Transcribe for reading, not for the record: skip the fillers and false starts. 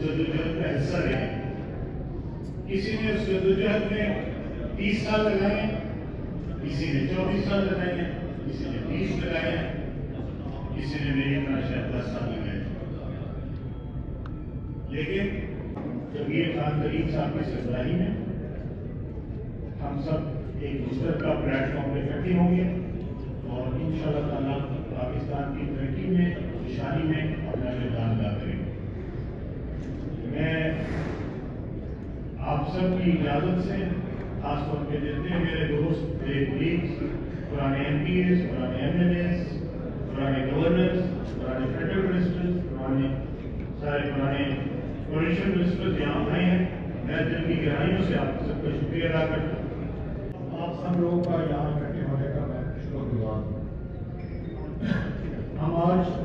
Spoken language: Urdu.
جدوجہد کا حصہ رہے ہیں. کسی نے اس جدوجہد میں 30 سال لگائے ہیں, کسی نے 24 سال لگائے ہیں, کسی نے 20 لگائے ہیں, کسی نے میری طرح شاید 10 سال لگائے ہیں. لیکن جبیر خان کریم صاحب کی سربراہی میں ہم سب ایک مشترکہ پلیٹ فارم پہ اکٹھے ہوں گے اور انشاءاللہ تعالیٰ پاکستان کی ترقی میں, خوشحالی میں اپنا کردار ادا کریں گے. میں آپ سب کی اجازت سے خاص طور پہ جتنے میرے دوست, میرے کولیگز, پرانے ایم پی ایز, پرانے ایم ایل ایز, پرانے گورنرز, پرانے فیڈرل منسٹرز, سارے پرانے پروونشل منسٹرز یہاں آئے ہیں, میں دل کی گہرائیوں سے آپ سب کا شکریہ ادا کرتا ہوں. آپ سب لوگوں کا یہاں اکٹھے ہونے کا میں شکر گزار ہوں. ہم آج